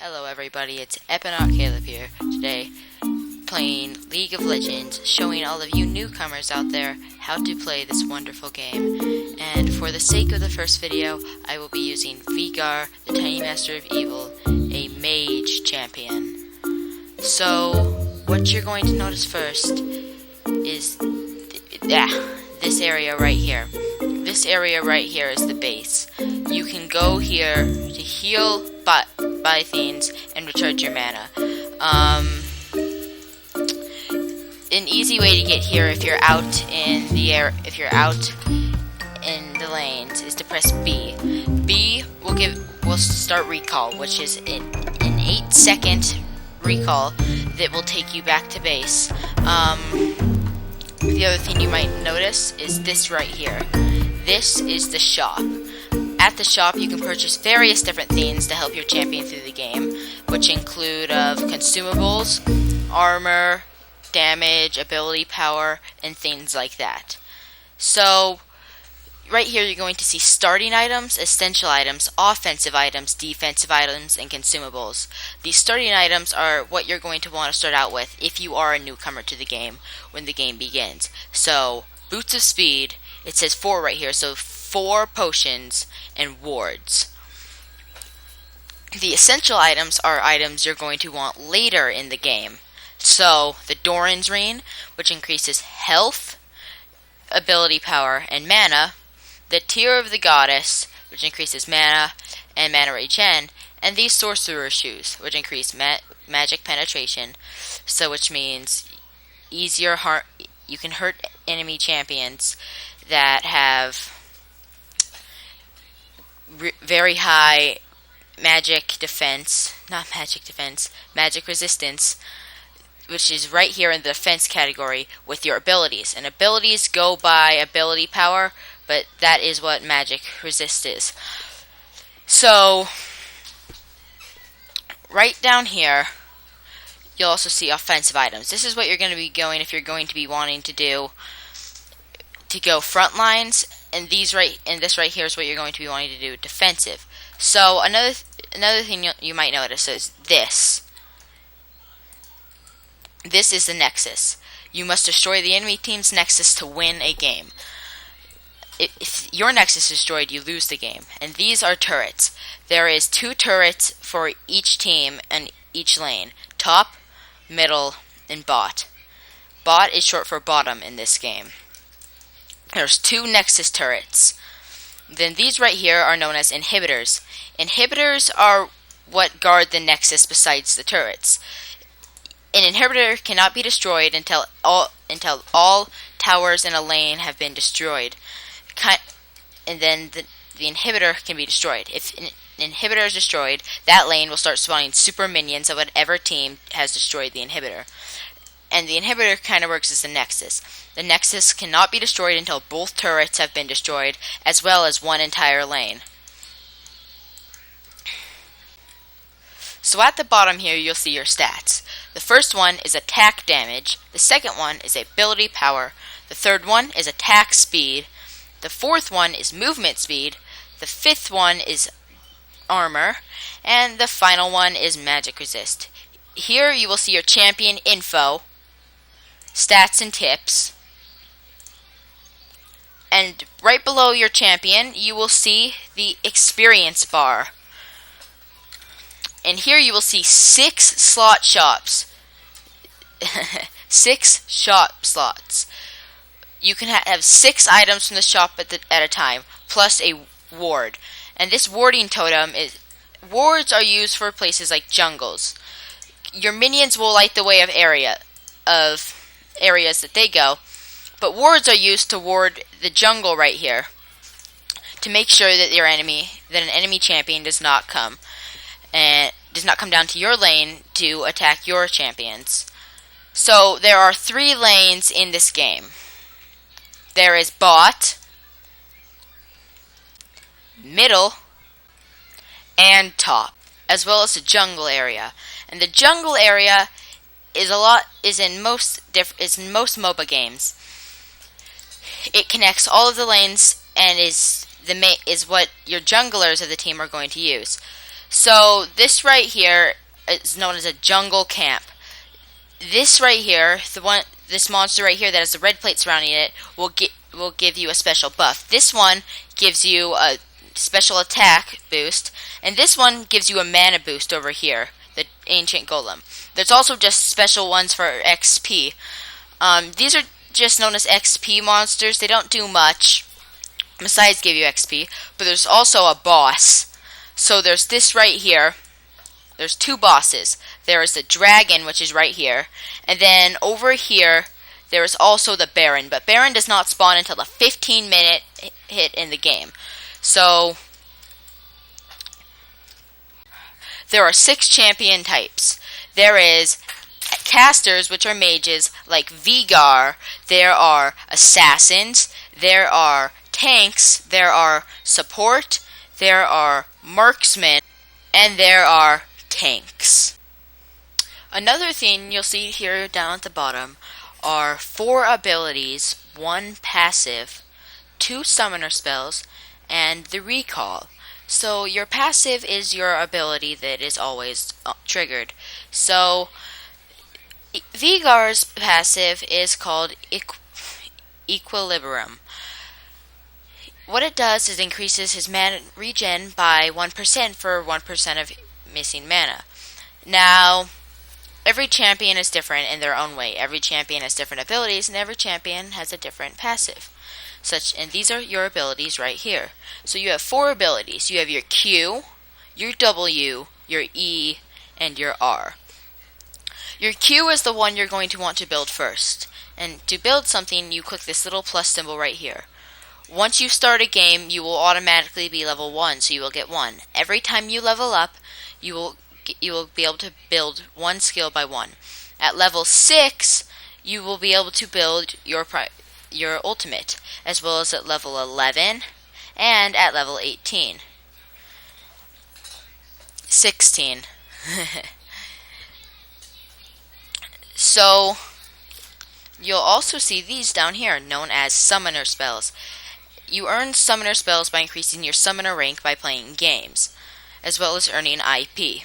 Hello everybody, it's EpiNautCaleb here, today playing League of Legends, showing all of you newcomers out there how to play this wonderful game. And for the sake of the first video, I will be using Vigar, the Tiny Master of Evil, a mage champion. So, what you're going to notice first is this area right here. This area right here is the base. You can go here to heal, buy things, and recharge your mana. An easy way to get here if you're out in the air, if you're out in the lanes, is to press B. B will start recall, which is an 8-second recall that will take you back to base. The other thing you might notice is this right here. This is the shop. At the shop, you can purchase various different things to help your champion through the game, which include consumables, armor, damage, ability power, and things like that. So, right here you're going to see starting items, essential items, offensive items, defensive items, and consumables. These starting items are what you're going to want to start out with if you are a newcomer to the game when the game begins. So, boots of speed, it says 4 right here, so 4 potions and wards. The essential items are items you're going to want later in the game. So, the Doran's Ring, which increases health, ability power, and mana. The Tear of the Goddess, which increases mana and mana regen. And these Sorcerer's Shoes, which increase magic penetration. So, which means easier you can hurt enemy champions that have very high magic resistance, which is right here in the defense category with your abilities. And abilities go by ability power, but that is what magic resist is. So, right down here, you'll also see offensive items. This is what you're going to be going if you're going to be wanting to go front lines. And this right here is what you're going to be wanting to do, defensive. So another thing you might notice is this. This is the Nexus. You must destroy the enemy team's Nexus to win a game. If your Nexus is destroyed, you lose the game. And these are turrets. There is 2 turrets for each team and each lane. Top, middle, and bot. Bot is short for bottom in this game. There's 2 Nexus turrets. Then these right here are known as inhibitors. Inhibitors are what guard the Nexus besides the turrets. An inhibitor cannot be destroyed until all towers in a lane have been destroyed. And then the inhibitor can be destroyed. If an inhibitor is destroyed, that lane will start spawning super minions of whatever team has destroyed the inhibitor. And the inhibitor kind of works as the Nexus. The Nexus cannot be destroyed until both turrets have been destroyed, as well as one entire lane. So at the bottom here, you'll see your stats. The first one is attack damage. The second one is ability power. The third one is attack speed. The fourth one is movement speed. The fifth one is armor. And the final one is magic resist. Here you will see your champion info, stats and tips, and right below your champion you will see the experience bar. And here you will see 6 slot shops. 6 shop slots. You can have 6 items from the shop at a time, plus a ward. And this warding totem wards are used for places like jungles. Your minions will light the way of areas that they go, but wards are used to ward the jungle right here to make sure that an enemy champion does not come down to your lane to attack your champions. So there are 3 lanes in this game. There is bot, middle, and top, as well as the jungle area. And the jungle area is in most MOBA games. It connects all of the lanes and is what your junglers of the team are going to use. So this right here is known as a jungle camp. This right here, this monster right here that has the red plate surrounding it, will give you a special buff. This one gives you a special attack boost, and this one gives you a mana boost over here, the ancient golem. There's also just special ones for XP. These are just known as XP monsters. They don't do much besides give you XP, but there's also a boss. So there's this right here. There's two bosses. There is the dragon, which is right here, and then over here there is also the Baron. But Baron does not spawn until the 15-minute hit in the game. So there are 6 champion types. There is casters, which are mages like Vigar. There are assassins. There are tanks. There are support. There are marksmen, and there are tanks. Another thing you'll see here down at the bottom are 4 abilities, 1 passive, 2 summoner spells, and the recall. So your passive is your ability that is always triggered. So Vigar's passive is called Equilibrium. What it does is increases his mana regen by 1% for 1% of missing mana. Now, every champion is different in their own way. Every champion has different abilities, and every champion has a different passive. And these are your abilities right here. So you have 4 abilities. You have your Q, your W, your E, and your R. Your Q is the one you're going to want to build first. And to build something, you click this little plus symbol right here. Once you start a game, you will automatically be level 1, so you will get 1. Every time you level up, you will be able to build 1 skill by 1. At level 6, you will be able to build your ultimate, as well as at level 11 and at level 18. 16. So, you'll also see these down here, known as summoner spells. You earn summoner spells by increasing your summoner rank by playing games, as well as earning IP.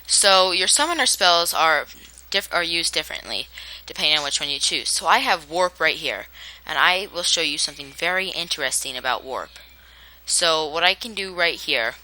So your summoner spells are used differently, depending on which one you choose. So I have Warp right here, and I will show you something very interesting about Warp. So what I can do right here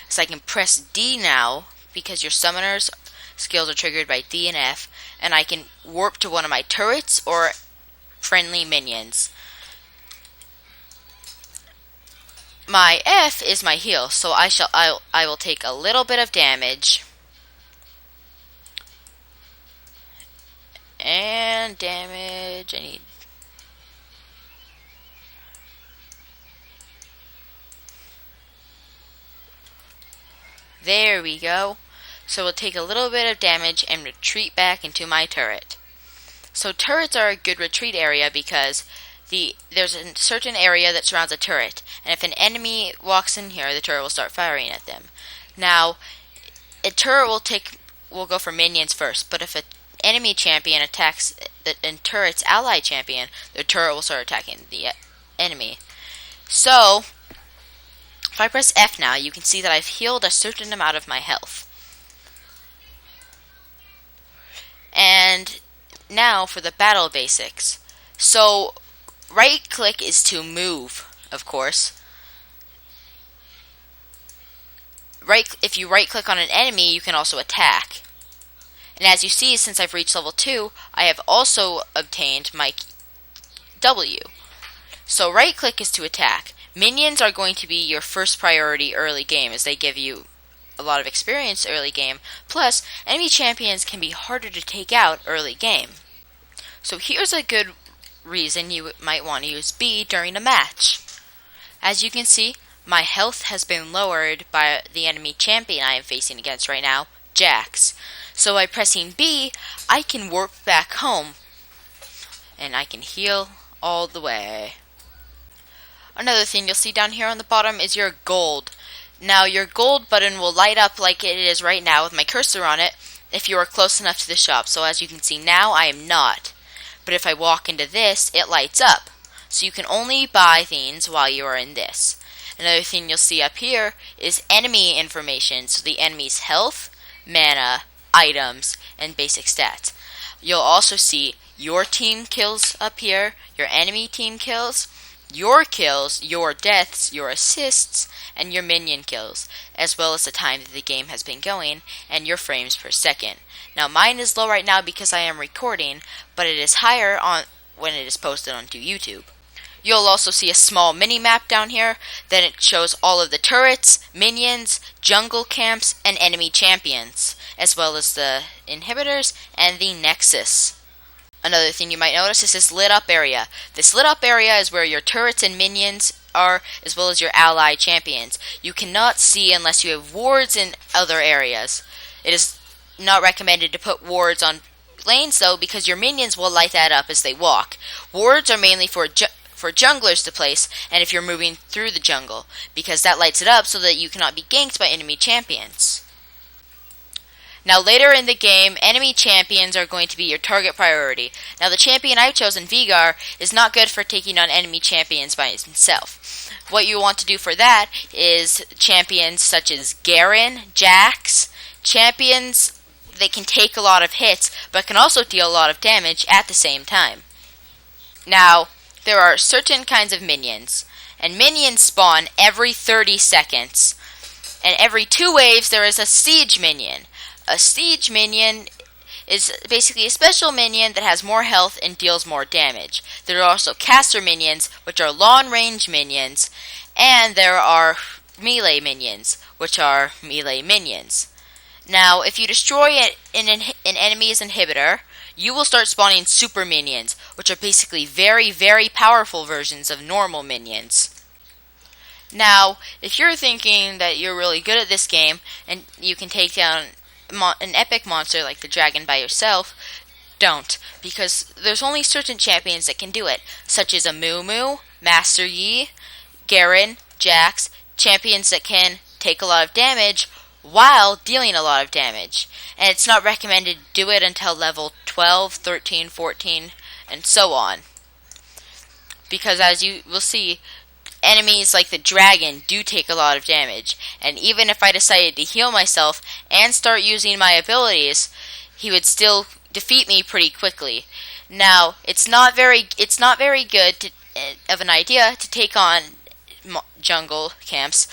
is I can press D now, because your summoner's skills are triggered by D and F, and I can warp to one of my turrets or friendly minions. My F is my heal, so I will take a little bit of damage. And damage, there we go. So we'll take a little bit of damage and retreat back into my turret. So turrets are a good retreat area because there's a certain area that surrounds a turret, and if an enemy walks in here, the turret will start firing at them. Now, a turret will go for minions first, but if an enemy champion attacks the turret's ally champion, the turret will start attacking the enemy. So, if I press F now, you can see that I've healed a certain amount of my health. And now for the battle basics. So, right click is to move, of course. If you right click on an enemy, you can also attack. And as you see, since I've reached level 2, I have also obtained my W. So right click is to attack. Minions are going to be your first priority early game, as they give you a lot of experience early game. Plus, enemy champions can be harder to take out early game. So here's a good reason you might want to use B during a match. As you can see, my health has been lowered by the enemy champion I am facing against right now, Jax. So by pressing B, I can warp back home, and I can heal all the way. Another thing you'll see down here on the bottom is your gold. Now your gold button will light up like it is right now with my cursor on it if you are close enough to the shop. So as you can see now, I am not. But if I walk into this, it lights up. So you can only buy things while you are in this. Another thing you'll see up here is enemy information, so the enemy's health, mana, items, and basic stats. You'll also see your team kills up here, your enemy team kills, your deaths, your assists, and your minion kills, as well as the time that the game has been going, and your frames per second. Now mine is low right now because I am recording, but it is higher on when it is posted onto YouTube. You'll also see a small mini-map down here. Then it shows all of the turrets, minions, jungle camps, and enemy champions, as well as the inhibitors and the nexus. Another thing you might notice is this lit up area. This lit up area is where your turrets and minions are, as well as your ally champions. You cannot see unless you have wards in other areas. It is not recommended to put wards on lanes though, because your minions will light that up as they walk. Wards are mainly for junglers to place, and if you're moving through the jungle, because that lights it up so that you cannot be ganked by enemy champions. Now later in the game, enemy champions are going to be your target priority. Now the champion I've chosen, Vigar, is not good for taking on enemy champions by himself. What you want to do for that is champions such as Garen, Jax, champions that can take a lot of hits, but can also deal a lot of damage at the same time. Now, there are certain kinds of minions, and minions spawn every 30 seconds. And every 2 waves there is a siege minion. A siege minion is basically a special minion that has more health and deals more damage. There are also caster minions, which are long-range minions, and there are melee minions, which are melee minions. Now, if you destroy an enemy's inhibitor, you will start spawning super minions, which are basically very, very powerful versions of normal minions. Now, if you're thinking that you're really good at this game, and you can take down an epic monster like the dragon by yourself, don't, because there's only certain champions that can do it, such as a Moo, Master Yi, Garen, Jax, champions that can take a lot of damage while dealing a lot of damage. And it's not recommended to do it until level 12, 13, 14, and so on. Because as you will see, enemies like the dragon do take a lot of damage, and even if I decided to heal myself and start using my abilities, he would still defeat me pretty quickly. Now, it's not very good of an idea to take on jungle camps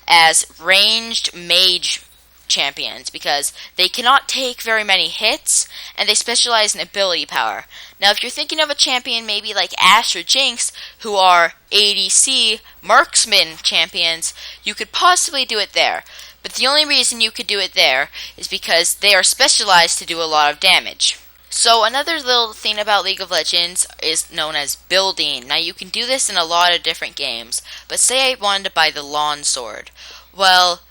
as ranged mage champions, because they cannot take very many hits, and they specialize in ability power. Now, if you're thinking of a champion maybe like Ashe or Jinx, who are ADC marksman champions, you could possibly do it there. But the only reason you could do it there is because they are specialized to do a lot of damage. So another little thing about League of Legends is known as building. Now you can do this in a lot of different games, but say I wanted to buy the Lawn Sword. Well,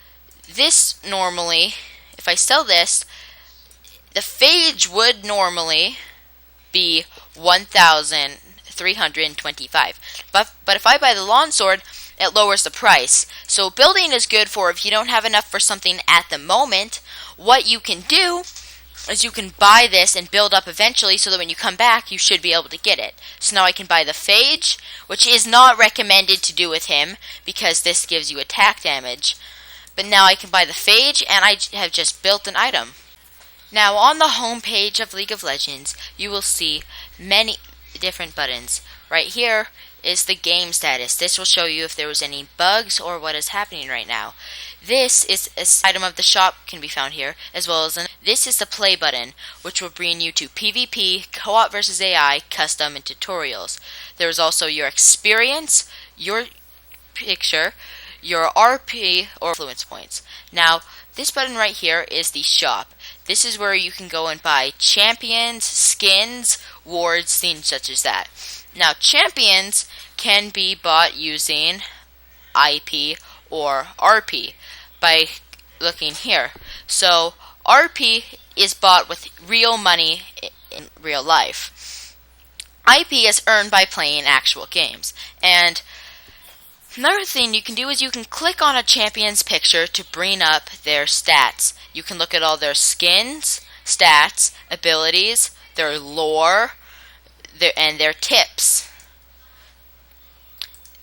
this normally, if I sell this, the Phage would normally be 1,325. But if I buy the Lawn Sword, it lowers the price. So building is good for if you don't have enough for something at the moment. What you can do is you can buy this and build up eventually, so that when you come back, you should be able to get it. So now I can buy the Phage, which is not recommended to do with him, because this gives you attack damage. But now I can buy the Phage, and I have just built an item. Now on the home page of League of Legends, you will see many different buttons. Right here is the game status. This will show you if there was any bugs or what is happening right now. This is an item of the shop, can be found here, as well as this is the play button, which will bring you to PvP, co-op versus AI, custom, and tutorials. There is also your experience, your picture, your RP or influence points. Now, this button right here is the shop. This is where you can go and buy champions, skins, wards, things such as that. Now, champions can be bought using IP or RP by looking here. So, RP is bought with real money in real life. IP is earned by playing actual games. And another thing you can do is you can click on a champion's picture to bring up their stats. You can look at all their skins, stats, abilities, their lore, and their tips.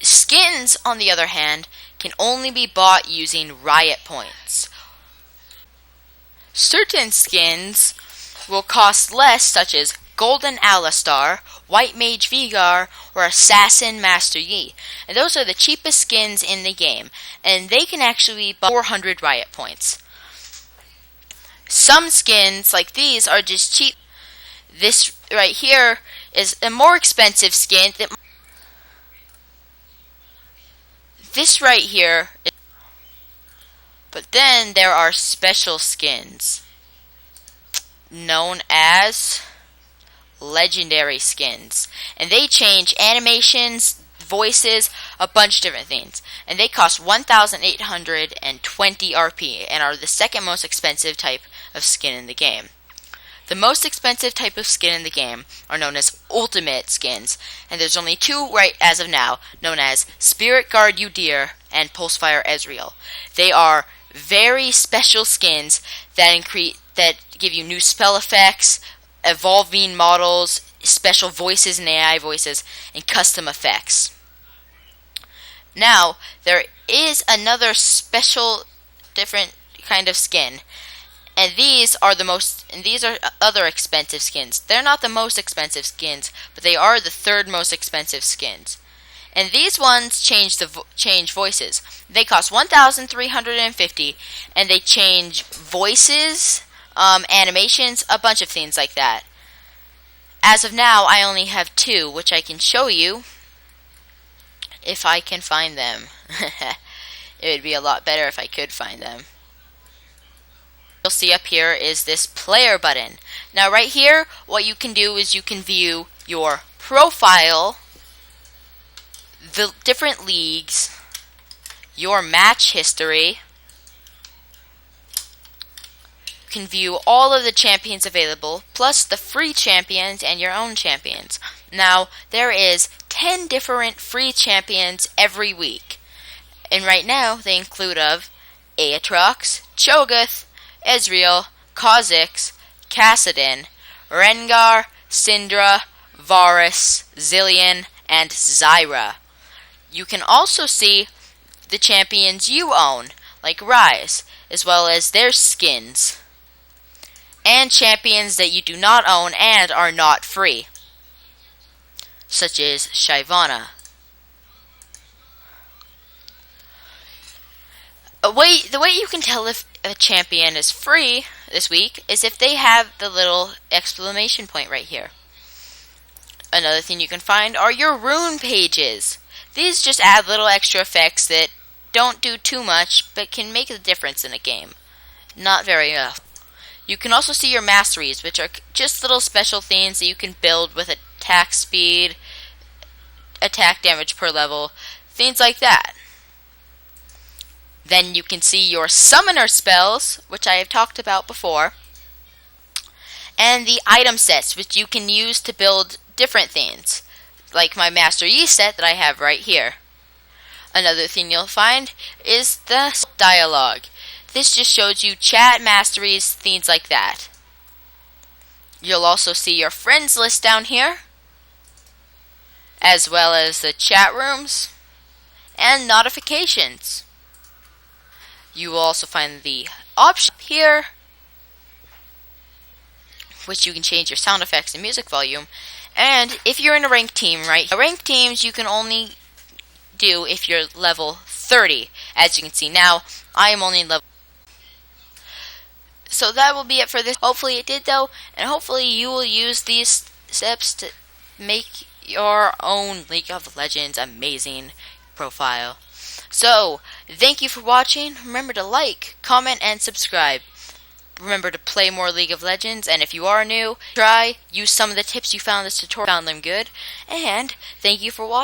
Skins, on the other hand, can only be bought using riot points. Certain skins will cost less, such as Golden Alistar, White Mage Vigar, or Assassin Master Yi. And those are the cheapest skins in the game, and they can actually buy 400 riot points. Some skins, like these, are just cheap. This right here is a more expensive skin. This right here, but then there are special skins known as legendary skins, and they change animations, voices, a bunch of different things, and they cost 1,820 RP and are the second most expensive type of skin in the game. The most expensive type of skin in the game are known as ultimate skins, and there's only two right as of now, known as Spirit Guard Udyr and Pulsefire Ezreal. They are very special skins that give you new spell effects, evolving models, special voices and AI voices, and custom effects. Now, there is another special, different kind of skin, and these are other expensive skins. They're not the most expensive skins, but they are the third most expensive skins. And these ones change voices. They cost 1,350, and they change voices, animations, a bunch of things like that. As of now, I only have two, which I can show you if I can find them. It would be a lot better if I could find them. You'll see up here is this player button. Now right here, what you can do is you can view your profile, the different leagues, your match history. You can view all of the champions available, plus the free champions and your own champions. Now, there is 10 different free champions every week. And right now, they include Aatrox, Cho'Gath, Ezreal, Kha'Zix, Kassadin, Rengar, Syndra, Varus, Zillion, and Zyra. You can also see the champions you own, like Ryze, as well as their skins, and champions that you do not own and are not free, such as Shyvana. The way you can tell if a champion is free this week is if they have the little exclamation point right here. Another thing you can find are your rune pages. These just add little extra effects that don't do too much, but can make a difference in a game. Not very enough. You can also see your masteries, which are just little special things that you can build with attack speed, attack damage per level, things like that. Then you can see your summoner spells, which I have talked about before, and the item sets, which you can use to build different things, like my Master Yi set that I have right here. Another thing you'll find is the dialogue. This just shows you chat masteries, things like that. You'll also see your friends list down here, as well as the chat rooms and notifications. You will also find the option here, which you can change your sound effects and music volume. And if you're in a ranked team, right? Ranked teams you can only do if you're level 30. As you can see now, I am only level. So that will be it for this. Hopefully it did though, and hopefully you will use these steps to make your own League of Legends amazing profile. So, thank you for watching. Remember to like, comment, and subscribe. Remember to play more League of Legends, and if you are new, use some of the tips you found in this tutorial. Found them good. And thank you for watching.